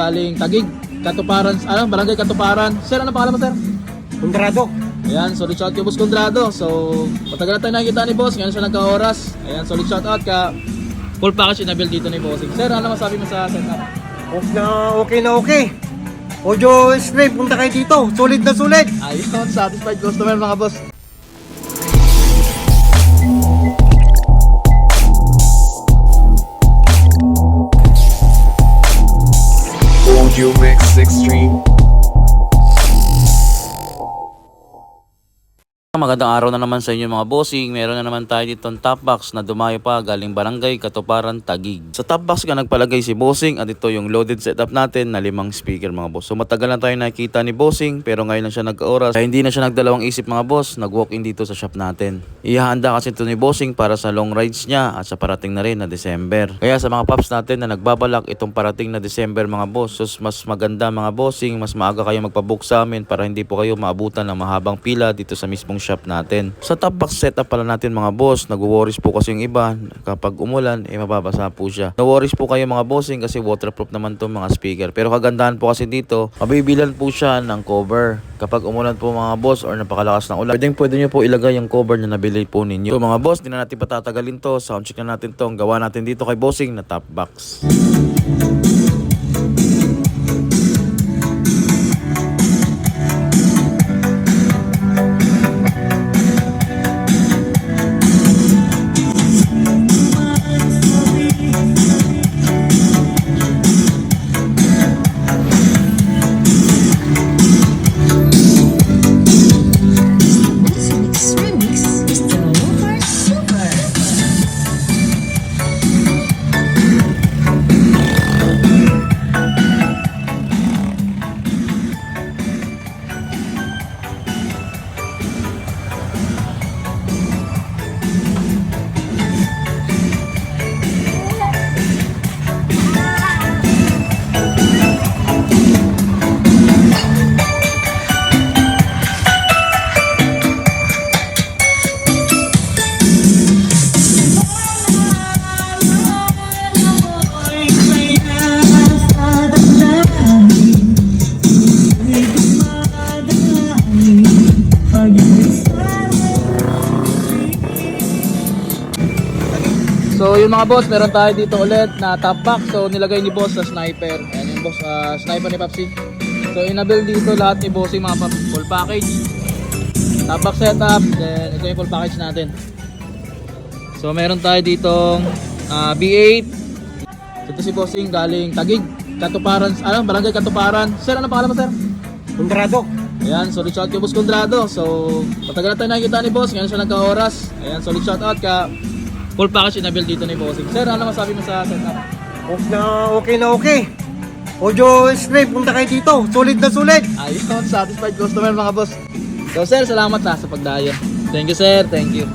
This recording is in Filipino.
galing Taguig, Katuparan, Barangay Katuparan. Sir, ano pangalan mo, sir? Kondrado. Ayan, solid shout kay Boss Condrado. So, matagal na tayo nakikita ni Boss, ngayon siya nagka-oras. Ayan, solid shout out ka. Full package inabil dito ni Bossing. Sir, ano masabi mo sa setup? Okay na okay. Audio Stream, punta kayo dito. Solid na solid. Ayun, satisfied customer mga boss. Audio Mix Extreme. Magandang araw na naman sa inyo mga bossing. Meron na naman tayo dito top box na dumayo pa galing Barangay Katuparan, Taguig. Sa top box ka nagpalagay si bossing at ito yung loaded setup natin na 5 speaker mga boss. So matagal na tayo nakikita ni bossing pero ngayon lang siya nag-oras. Kaya hindi na siya nagdalawang isip mga boss, nag-walk in dito sa shop natin. Ihahanda kasi ito ni bossing para sa long rides niya at sa parating na rin na December. Kaya sa mga paps natin na nagbabalak itong parating na December mga boss, so mas maganda mga bossing, mas maaga kayo magpabook sa amin para hindi po kayo maabutan ng mahabang pila dito sa mismong shop natin. Sa top box setup pala natin mga boss, nag-worries po kasi yung iba kapag umulan mababasa po siya. No worries po kayo mga bossing kasi waterproof naman to mga speaker. Pero kagandahan po kasi dito, mabibilan po siya ng cover. Kapag umulan po mga boss or napakalakas ng ulan, pwede nyo po ilagay yung cover na nabili po ninyo. So mga boss, di na natin patatagalin to. Soundcheck na natin to. Ang gawa natin dito kay bossing na top box. So yun mga boss, meron tayo dito ulit na top box. So nilagay ni boss sa sniper. Ayan yung boss, sniper ni Papsi. So inabil dito lahat ni bossing mga paps. Full package, top box setup, then ito yung full package natin. So meron tayo ditong B8. Ito si bossing galing Taguig, Katuparan, Barangay Katuparan. Sir, ano pangalan mo, sir? Kondrado. Ayan, solid shout kay Boss Condrado. So matagal na tayo nakikita ni boss, ngayon siya nagka-oras. Ayan, solid shout out ka. Full package inabil dito ni bossing. Sir, ano masabi mo sa setup? Okay na okay. Audio Stream, punta kayo dito. Solid na solid. Ayun, satisfied customer mga boss. So sir, salamat sa pagdayo. Thank you sir, thank you.